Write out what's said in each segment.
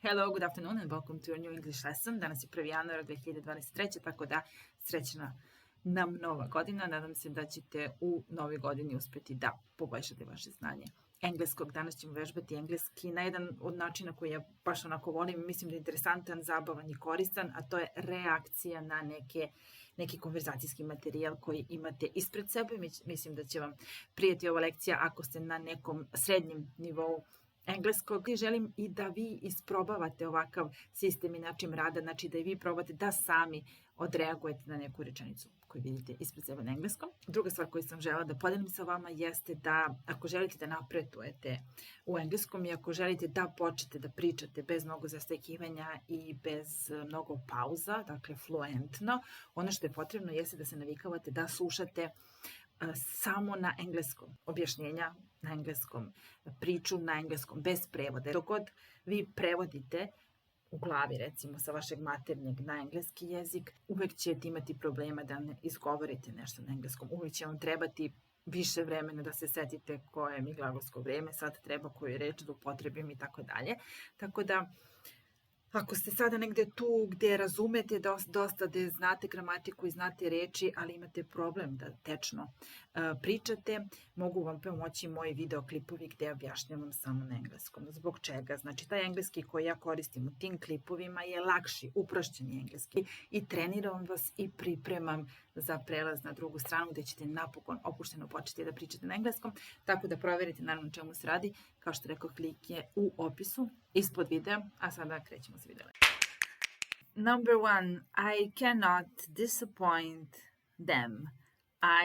Hello, good afternoon and welcome to your new English lesson. Danas je 1. januara 2023. Tako da srećna nam nova godina. Nadam se da ćete u novoj godini uspjeti da poboljšate vaše znanje engleskog. Danas ćemo vežbati engleski na jedan od načina koji ja baš onako volim. Mislim da je interesantan, zabavan i koristan, a to je reakcija na neki konverzacijski materijal koji imate ispred sebe. Mislim da će vam prijeti ova lekcija ako ste na nekom srednjem nivou engleskog. Želim i da vi isprobavate ovakav sistem i način rada, znači da i vi probate da sami odreagujete na neku rečenicu koju vidite ispred sebe na engleskom. Druga stvar koju sam želela da podelim sa vama jeste da ako želite da napredujete u engleskom i ako želite da počnete da pričate bez mnogo zastajkivanja i bez mnogo pauza, dakle fluentno, ono što je potrebno jeste da se navikavate da slušate samo na engleskom, objašnjenja na engleskom, priču na engleskom, bez prevoda. Dok god vi prevodite u glavi, recimo, sa vašeg maternjeg na engleski jezik, uvek ćete imati problema da ne izgovorite nešto na engleskom. Uvek će vam trebati više vremena da se setite koje mi glagolsko vreme, sad treba koju reč da upotrebim i tako dalje. Tako da, ako ste sada negde tu gdje razumete dosta, gdje znate gramatiku i znate reči, ali imate problem da tečno pričate, mogu vam pomoći moji videoklipovi gdje objašnjavam samo na engleskom. Zbog čega? Znači, taj engleski koji ja koristim u tim klipovima je lakši, uprošćeni engleski i treniram vas i pripremam za prelaz na drugu stranu gdje ćete napokon opušteno početi da pričate na engleskom. Tako da provjerite naravno čemu se radi. Kao što rekao, klik je u opisu ispod videa, a sada krećemo sa videom. Number 1, I cannot disappoint them.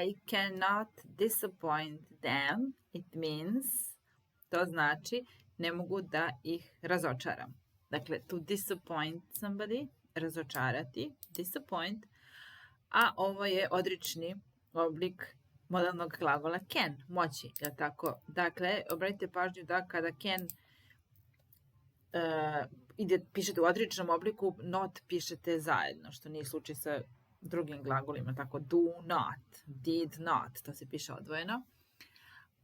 I cannot disappoint them. It means, to znači, ne mogu da ih razočaram. Dakle, to disappoint somebody, razočarati, disappoint, a ovo je odrični oblik modalnog glagola can, moći, je tako? Dakle, obratite pažnju da kada can pišete u odričnom obliku, not pišete zajedno, što nije slučaj sa drugim glagolima, tako do not, did not, to se piše odvojeno,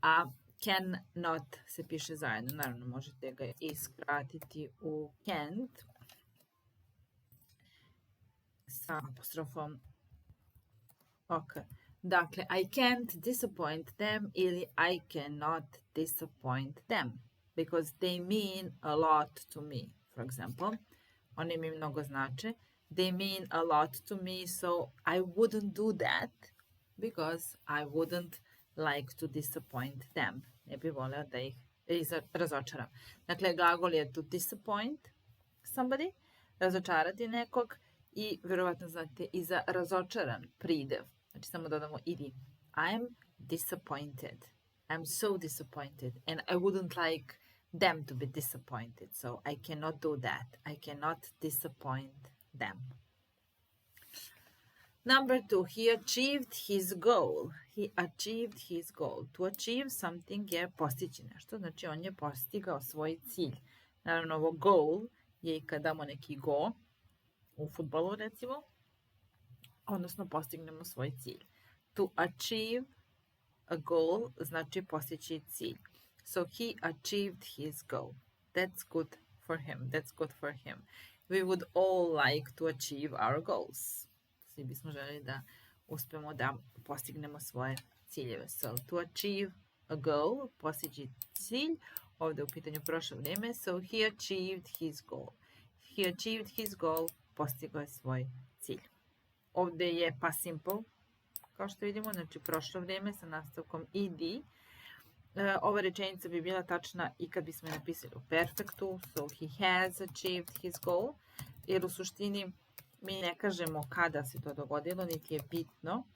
a can not se piše zajedno. Naravno, možete ga iskratiti u can't sa apostrofom. Ok. Dakle, I can't disappoint them ili I cannot disappoint them because they mean a lot to me. For example, oni mi mnogo znače. They mean a lot to me, so I wouldn't do that because I wouldn't like to disappoint them. Ne bih voleo da ih razočaram. Dakle, glagol je to disappoint somebody, razočarati nekog i verovatno znate i za razočaran pridev. Znači, samo dodamo ed. I'm disappointed. I'm so disappointed and I wouldn't like them to be disappointed. So I cannot do that. I cannot disappoint them. Number 2, he achieved his goal. He achieved his goal. To achieve something je postići nešto. Znači, on je postigao svoj cilj. Naravno, ovo goal je i kad damo neki go u fudbalu, recimo, odnosno postignemo svoj cilj. To achieve a goal znači postići cilj. So he achieved his goal. That's good for him. That's good for him. We would all like to achieve our goals. Svi bismo željeli da uspemo da postignemo svoje ciljeve. So to achieve a goal, postići cilj. Ovdje u pitanju prošlo vrijeme. So he achieved his goal. He achieved his goal, postigao je svoj cilj. Ovdje je past simple, kao što vidimo, znači prošlo vrijeme sa nastavkom ed. Ova rečenica bi bila tačna i kad bismo je napisali u perfektu, so he has achieved his goal, jer u suštini mi ne kažemo kada se to dogodilo, niti je bitno.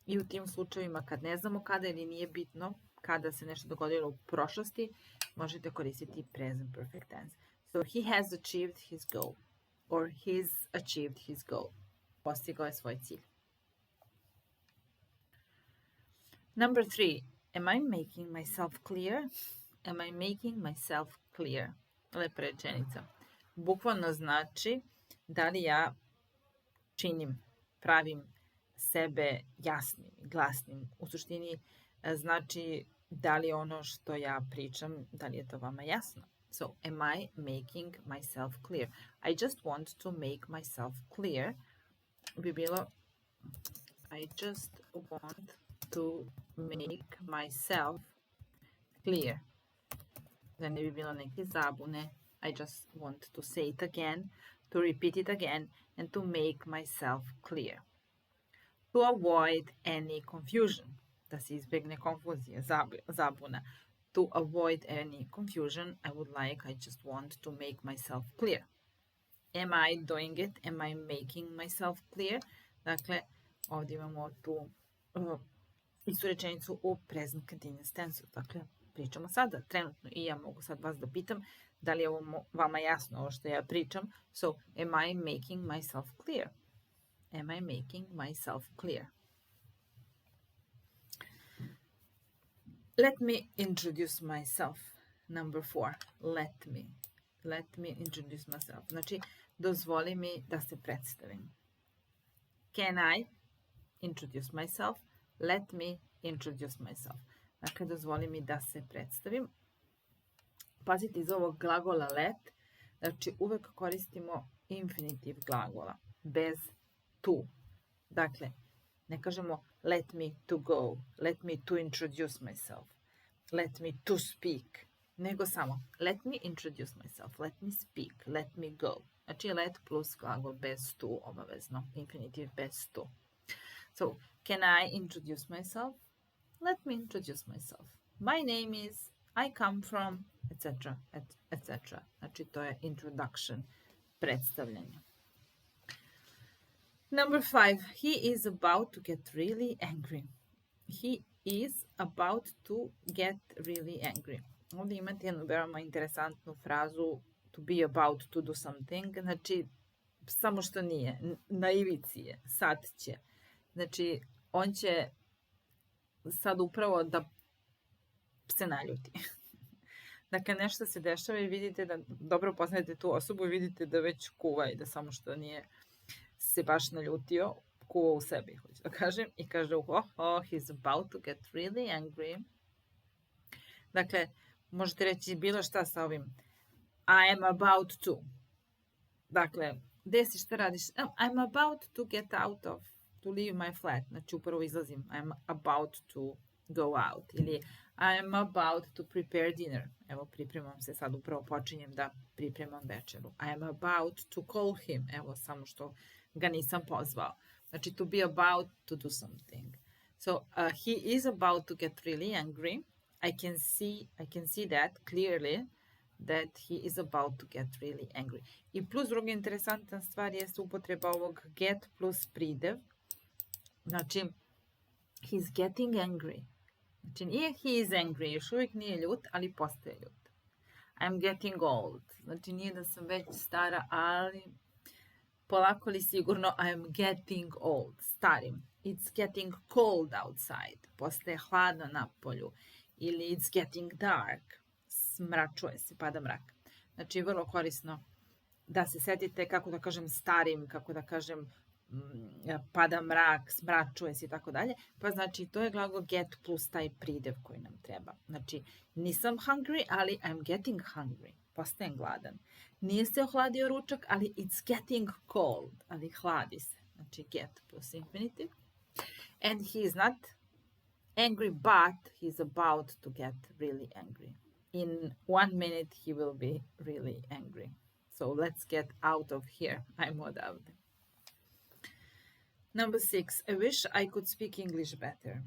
I u tim slučajevima kad ne znamo kada ili nije bitno, kada se nešto dogodilo u prošlosti, možete koristiti present perfect tense. So he has achieved his goal, or he's achieved his goal. Postigao je svoj cilj. Number 3. Am I making myself clear? Am I making myself clear? Lepa rečenica. Bukvalno znači da li ja činim, pravim sebe jasnim, glasnim. U suštini znači da li ono što ja pričam, da li je to vama jasno. So, am I making myself clear? I just want to make myself clear. Bi bilo, I just want to make myself clear. Da ne bi bilo neke zabune. I just want to say it again, to repeat it again, and to make myself clear. To avoid any confusion. Da se izbjegne konfuzija, zabuna. To avoid any confusion, I just want to make myself clear. Am I doing it? Am I making myself clear? Dakle, ovdje imamo tu istu rečenicu u present continuous tense. Dakle, pričamo sada, trenutno. I ja mogu sad vas da pitam da li je ovo vama jasno ovo što ja pričam. So, am I making myself clear? Am I making myself clear? Let me introduce myself. Number 4. Let me introduce myself. Znači, dozvoli mi da se predstavim. Can I introduce myself? Let me introduce myself. Dakle, dozvoli mi da se predstavim. Pazite, iz ovog glagola let, znači uvek koristimo infinitiv glagola, bez to. Dakle, ne kažemo let me to go, let me to introduce myself, let me to speak, nego samo let me introduce myself, let me speak, let me go. Znači let plus glagol bez to, obavezno, infinitiv bez to. So, can I introduce myself? Let me introduce myself. My name is, I come from, etc., etc. Znači to je introduction, predstavljanje. Number 5. He is about to get really angry. He is about to get really angry. Ovdje imate jednu veoma interesantnu frazu to be about to do something. Znači, samo što nije. Na ivici je. Sad će. Znači, on će sad upravo da se naljuti. Dakle, nešto se dešava i vidite da dobro poznajete tu osobu i vidite da već kuva i da samo što nije se baš naljutio, kuva u sebi, hoću da kažem, i kaže, he's about to get really angry. Dakle, možete reći bilo šta sa ovim I am about to. Dakle, gde si, šta radiš? I'm about to get out of, to leave my flat. Znači, upravo izlazim. I'm about to go out. Ili I'm about to prepare dinner. Evo, pripremam se, sad upravo počinjem da pripremam večeru. I'm about to call him. Evo, samo što ga nisam pozvao. Znači, to be about to do something. So, he is about to get really angry. I can see that clearly, that he is about to get really angry. I plus druga interesantna stvar jeste upotreba ovog get plus pridev. Znači, he's getting angry. Znači, nije he is angry, još uvijek nije ljut, ali postaje ljut. I'm getting old. Znači, nije da sam već stara, ali polako li sigurno I'm getting old. Starim. It's getting cold outside. Postaje hladno na polju. Ili it's getting dark. Smračuje se, pada mrak. Znači, vrlo korisno da se setite kako da kažem starim, kako da kažem pada mrak, smračuje se i tako dalje. Pa znači, to je glagol get plus taj pridev koji nam treba. Znači, nisam hungry, ali I'm getting hungry. Postajem gladan. Nije se ohladio ručak, ali it's getting cold. Ali hladi se. Znači, get plus infinitive. And he is not angry, but he's about to get really angry. In 1 minute, he will be really angry. So let's get out of here. Ajmo odavde. Number 6. I wish I could speak English better.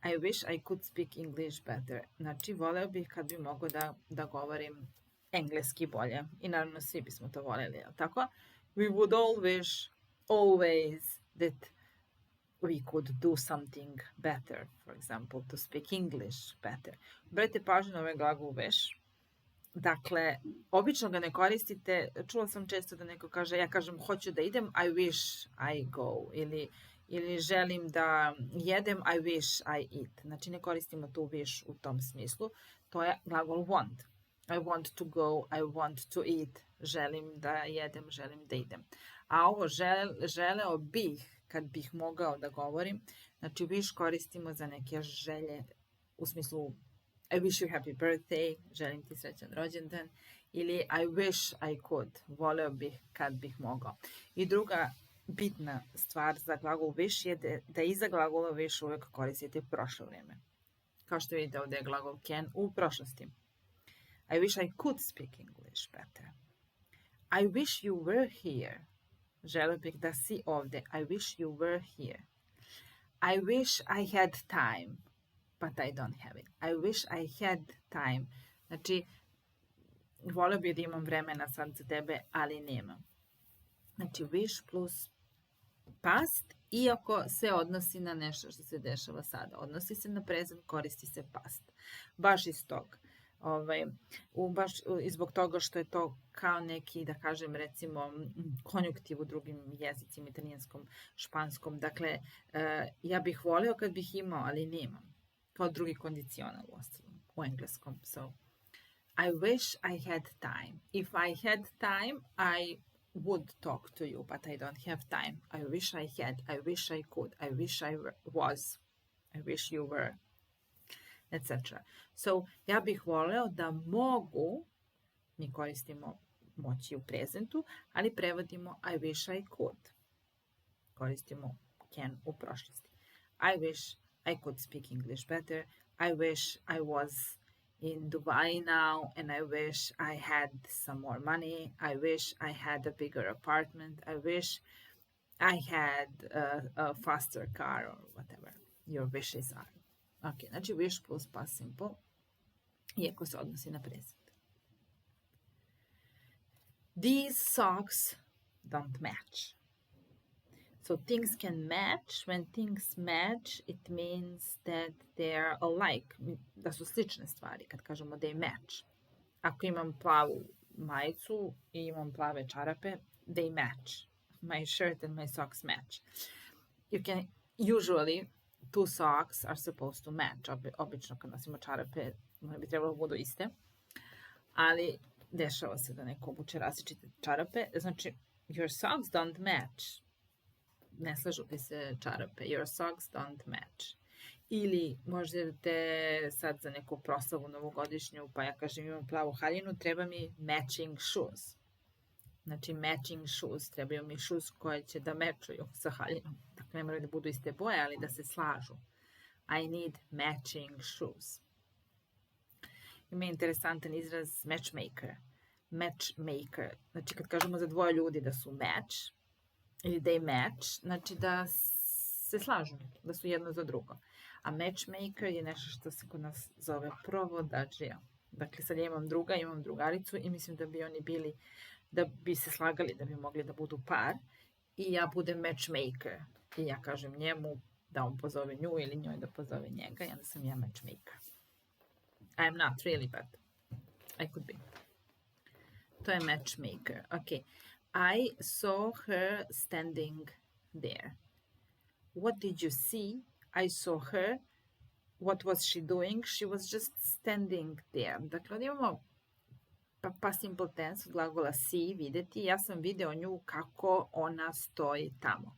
I wish I could speak English better. Znači, voleo bih kad bi mogao da govorim engleski bolje. I naravno, svi bismo to voljeli, jel tako? We would all wish, always, that we could do something better. For example, to speak English better. Brojte pažnju na ovaj glagol wish. Dakle, obično ga ne koristite. Čula sam često da neko kaže, ja kažem hoću da idem, I wish I go. Ili želim da jedem, I wish I eat. Znači, ne koristimo tu wish u tom smislu. To je glagol want. I want to go, I want to eat. Želim da jedem, želim da idem. A ovo želeo bih, kad bih mogao da govorim, znači wish koristimo za neke želje u smislu I wish you happy birthday, želim ti srećan rođendan, ili I wish I could, voleo bih kad bih mogao. I druga bitna stvar za glagol wish je da iza glagola wish uvek koristite prošlo vrijeme. Kao što vidite ovdje je glagol can u prošlosti. I wish I could speak English better. I wish you were here. Želeo bih da si ovdje. I wish you were here. I wish I had time, but I don't have it. I wish I had time. Znači, voleo bih da imam vremena sad za tebe, ali nemam. Znači, wish plus past, iako se odnosi na nešto što se dešava sada. Odnosi se na present, koristi se past. Baš iz tog. Baš zbog toga što je to kao neki, da kažem, recimo, konjuktiv u drugim jezicima, italijanskom, španskom. Dakle, ja bih voleo kad bih imao, ali nemam. Kao drugi kondicional u engleskom. So, I wish I had time. If I had time, I would talk to you, but I don't have time. I wish I had. I wish I could. I wish I was. I wish you were. Etc. So, ja bih voleo da mogu, mi koristimo moći u prezentu, ali prevodimo I wish I could. Koristimo can u prošlosti. I wish I could speak English better. I wish I was in Dubai now, and I wish I had some more money. I wish I had a bigger apartment. I wish I had a faster car or whatever your wishes are. Ok, znači wish plus past simple, iako se odnosi na present. These socks don't match. So things can match. When things match, it means that they are alike, da su slične stvari, kad kažemo they match. Ako imam plavu majicu i imam plave čarape, they match. My shirt and my socks match. You can usually two socks are supposed to match. Obično kad nosimo čarape, one bi trebalo budu iste. Ali dešava se da neko obuče različite čarape. Znači, your socks don't match. Ne slažu ti se čarape. Your socks don't match. Ili možda te sad za neku proslavu novogodišnju, pa ja kažem imam plavu haljinu, treba mi matching shoes. Znači matching shoes, trebaju mi shoes koje će da mečuju sa haljinom. Dakle, ne moraju da budu iste boje, ali da se slažu. I need matching shoes. Ima interesantan izraz matchmaker. Matchmaker. Znači, kad kažemo za dvoje ljudi da su match, ili they match, znači da se slažu, da su jedno za drugo. A matchmaker je nešto što se kod nas zove provodačija. Dakle, sad ja imam druga, imam drugaricu i mislim da bi oni bili, da bi se slagali, da bi mogli da budu par. I ja budem matchmaker. I ja kažem njemu da on pozove nju ili njoj da pozove njega. I onda sam ja matchmaker. I am not really, but I could be. To je matchmaker. Ok. I saw her standing there. What did you see? I saw her. What was she doing? She was just standing there. Dakle, ovdje imamo past simple tense od glagola see, vidjeti. Ja sam video nju kako ona stoji tamo.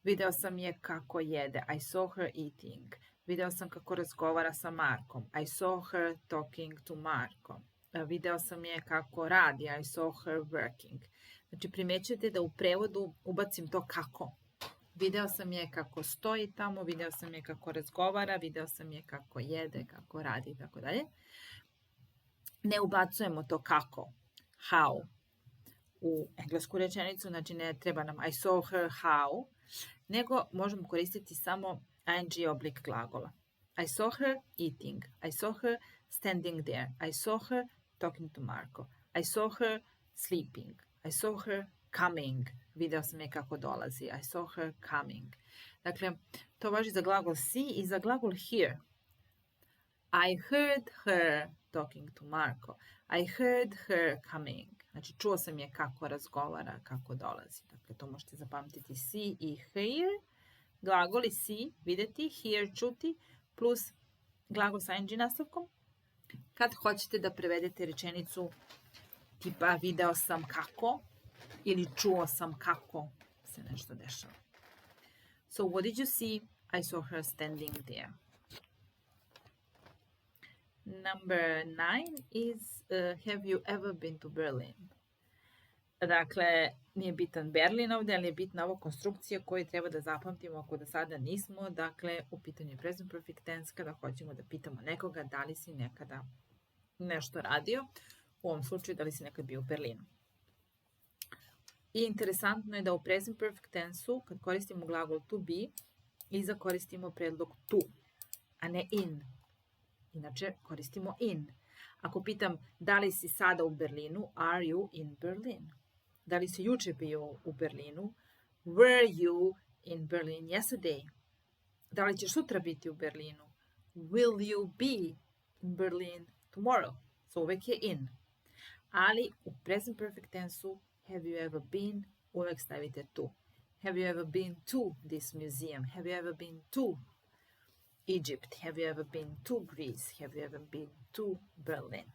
Video sam je kako jede. I saw her eating. Video sam kako razgovara sa Markom. I saw her talking to Marko. Video sam je kako radi. I saw her working. Znači, primjećujete da u prevodu ubacim to kako. Video sam je kako stoji tamo, video sam je kako razgovara, video sam je kako jede, kako radi i tako dalje. Ne ubacujemo to kako, how, u englesku rečenicu, znači ne treba nam I saw her how, nego možemo koristiti samo ing oblik glagola. I saw her eating, I saw her standing there, I saw her talking to Marko, I saw her sleeping, I saw her coming, video sam je kako dolazi, I saw her coming. Dakle, to važi za glagol see i za glagol hear. I heard her talking to Marko. I heard her coming. Znači, čuo sam je kako razgovara, kako dolazi. Dakle, to možete zapamtiti see i hear. Glagoli see, vidjeti, hear, čuti, plus glagol sa ing nastavkom. Kad hoćete da prevedete rečenicu tipa video sam kako, ili čuo sam kako se nešto dešava. So, what did you see? I saw her standing there. Number 9 is have you ever been to Berlin? Dakle, nije bitan Berlin ovdje, ali je bitna ova konstrukcija koju treba da zapamtimo ako do sada nismo. Dakle, u pitanju je present perfect tense kada hoćemo da pitamo nekoga da li si nekada nešto radio. U ovom slučaju da li si nekad bio u Berlinu. I interesantno je da u present perfect tense-u, kad koristimo glagol to be, iza koristimo predlog to, a ne in. Inače, koristimo in. Ako pitam da li si sada u Berlinu, are you in Berlin? Da li si juče bio u Berlinu? Were you in Berlin yesterday? Da li ćeš sutra biti u Berlinu? Will you be in Berlin tomorrow? So uvek je in. Ali u present perfect tense-u have you ever been, uvek stavite to. Have you ever been to this museum? Have you ever been to Egypt? Have you ever been to Greece? Have you ever been to Berlin?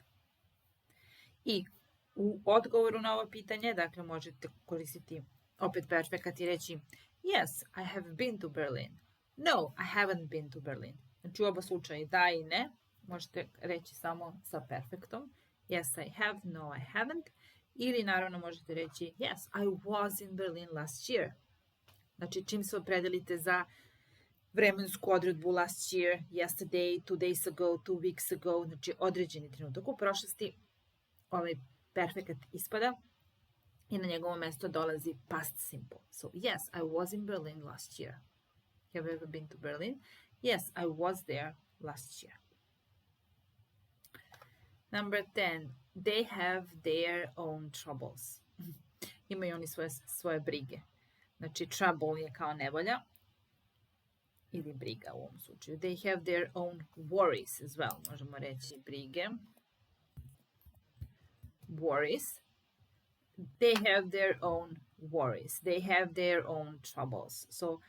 I u odgovoru na ovo pitanje, dakle, možete koristiti opet perfekat i reći yes, I have been to Berlin. No, I haven't been to Berlin. Znači u oba slučaja da i ne, možete reći samo sa perfektom. Yes, I have, no, I haven't. Ili naravno možete reći yes, I was in Berlin last year. Znači čim se opredelite za vremensku odredbu last year, yesterday, 2 days ago, 2 weeks ago, znači određeni trenutak u prošlosti, ovaj perfekat ispada i na njegovo mesto dolazi past simple. So, yes, I was in Berlin last year. Have you ever been to Berlin? Yes, I was there last year. Number 10. They have their own troubles. Imaju oni svoje brige. Znači, trouble je kao nevolja ili briga u ovom slučaju. They have their own worries as well. Možemo reći brige. Worries. They have their own worries. They have their own troubles. So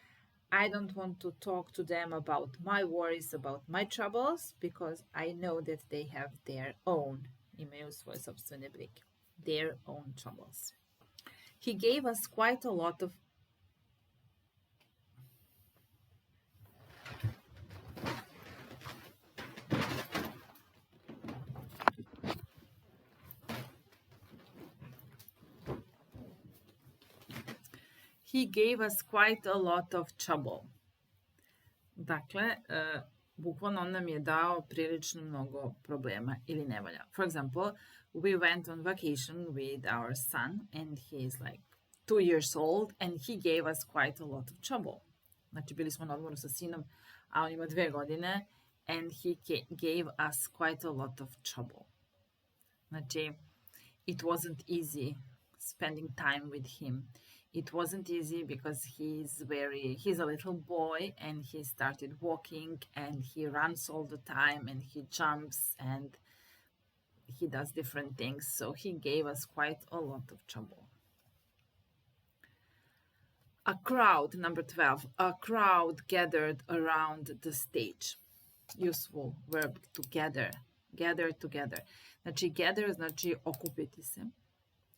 I don't want to talk to them about my worries, about my troubles, because I know that they have their own. Imaju svoje sopstvene brige. Their own troubles. He gave us quite a lot of He gave us quite a lot of trouble. Dakle, bukvalno on nam je dao prilično mnogo problema ili nevolja. For example, we went on vacation with our son and he is like 2 years old and he gave us quite a lot of trouble. Znači, bili smo na odmoru sa sinom, a on ima 2 godine and he gave us quite a lot of trouble. Znači, it wasn't easy spending time with him. It wasn't easy because he's a little boy and he started walking and he runs all the time and he jumps and he does different things. So he gave us quite a lot of trouble. A crowd, number 12, a crowd gathered around the stage. Useful verb to gather, gather together. Znači gather znači okupiti se.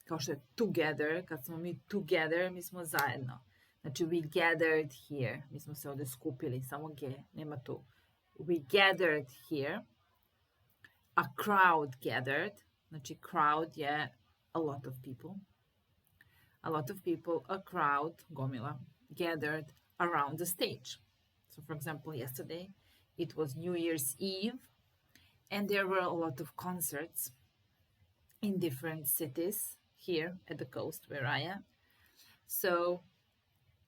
Kao što je together, kad smo mi together, mi smo zajedno. Znači, we gathered here. Mi smo se ovdje skupili, samo G, nema tu. We gathered here. A crowd gathered. Znači, crowd je a lot of people. A lot of people, a crowd, gomila, gathered around the stage. So, for example, yesterday, it was New Year's Eve, and there were a lot of concerts in different cities. Here at the coast where I am. So,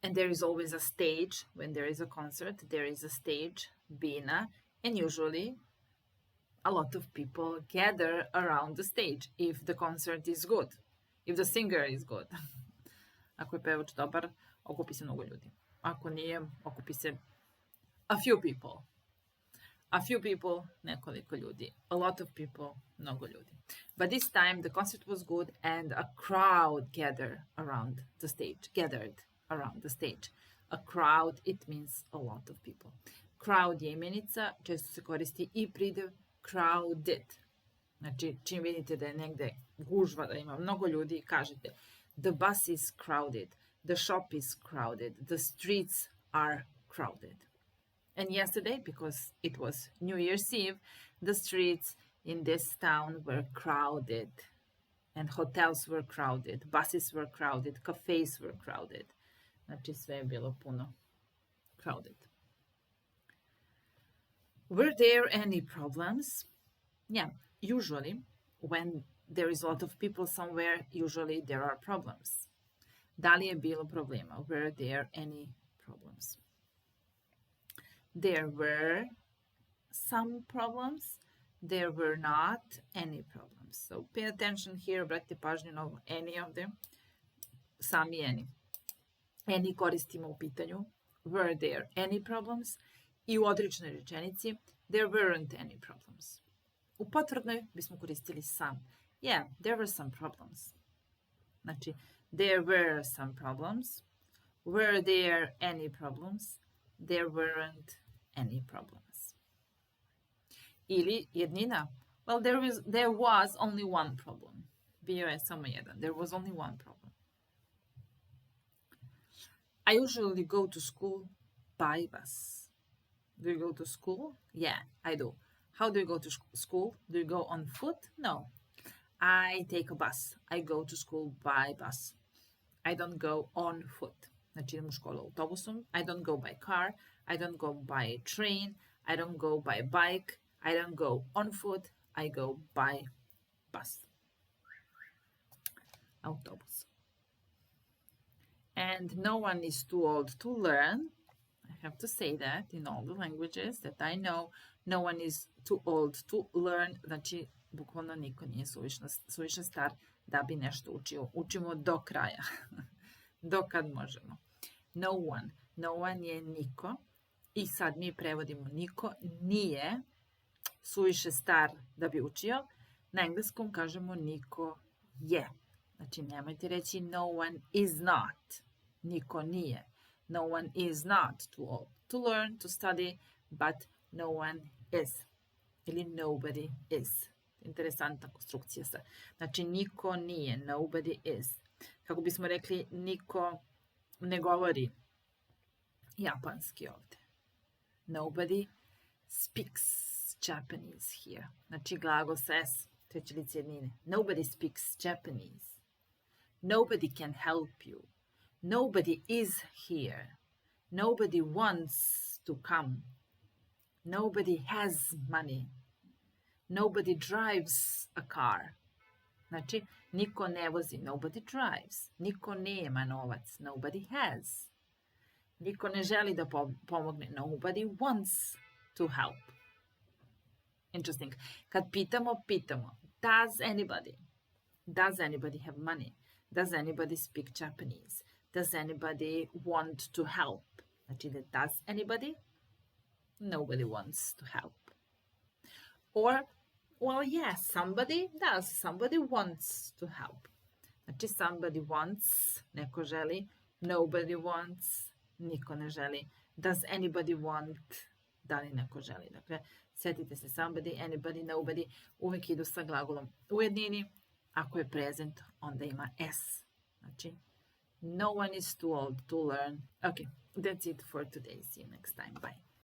and there is always a stage when there is a concert. There is a stage, bina, and usually a lot of people gather around the stage if the concert is good, if the singer is good. Ako je pevač dobar, okupi se mnogo ljudi. Ako nije, okupi se a few people. A few people, nekoliko ljudi. A lot of people, mnogo ljudi. But this time the concert was good and a crowd gathered around the stage. A crowd, it means a lot of people. Crowd je imenica, često se koristi i pridev crowded. Znači, čim vidite da je negde gužva, da ima mnogo ljudi, kažete the bus is crowded, the shop is crowded, the streets are crowded. And yesterday, because it was New Year's Eve, the streets in this town were crowded. And hotels were crowded, buses were crowded, cafes were crowded. Znači sve je bilo puno crowded. Were there any problems? Yeah, usually when there is a lot of people somewhere, usually there are problems. Da li je bilo problema? Were there any problems? There were some problems. There were not any problems. So pay attention here, obratite pažnju na ovo any ovde. Sami any. Any koristimo u pitanju. Were there any problems? I u odričnoj rečenici there weren't any problems. U potvrdnoj bismo koristili some. Yeah, there were some problems. Znači, there were some problems. Were there any problems? There weren't any problems. Ili jednina. Well, there was only one problem. Bio je samo jedan. There was only one problem. I usually go to school by bus. Do you go to school? Yeah, I do. How do you go to school? Do you go on foot? No. I take a bus. I go to school by bus. I don't go on foot. Znači idem u školu autobusom. I don't go by car. I don't go by train. I don't go by bike. I don't go on foot. I go by bus. Autobus. And no one is too old to learn. I have to say that in all the languages that I know. No one is too old to learn. Znači, bukvalno niko nije suviše star da bi nešto učio. Učimo do kraja. Do kad možemo. No one. No one je niko. I sad mi prevodimo niko nije suviše star da bi učio. Na engleskom kažemo niko je. Znači, nemojte reći no one is not. Niko nije. No one is not too old to learn, to study, but no one is. Ili nobody is. Interesantna konstrukcija sa. Znači, niko nije. Nobody is. Kako bismo rekli, niko ne govori japanski ovde. Nobody speaks Japanese here. Znači, glagol sa s, treće lice jednine. Nobody speaks Japanese. Nobody can help you. Nobody is here. Nobody wants to come. Nobody has money. Nobody drives a car. Znači, niko ne vozi. Nobody drives. Niko nema novac. Nobody has. Niko ne želi da pomogne. Nobody wants to help. Interesting. Kad pitamo, does anybody have money? Does anybody speak Japanese? Does anybody want to help? Znači, does anybody? Nobody wants to help. Or, well, yes, somebody does. Somebody wants to help. Znači, somebody wants, neko želi. Nobody wants, niko ne želi. Does anybody want? Da li neko želi? Dakle, sjetite se somebody, anybody, nobody. Uvijek idu sa glagolom u jednini. Ako je present, onda ima s. Znači, no one is too old to learn. Okay, that's it for today. See you next time. Bye.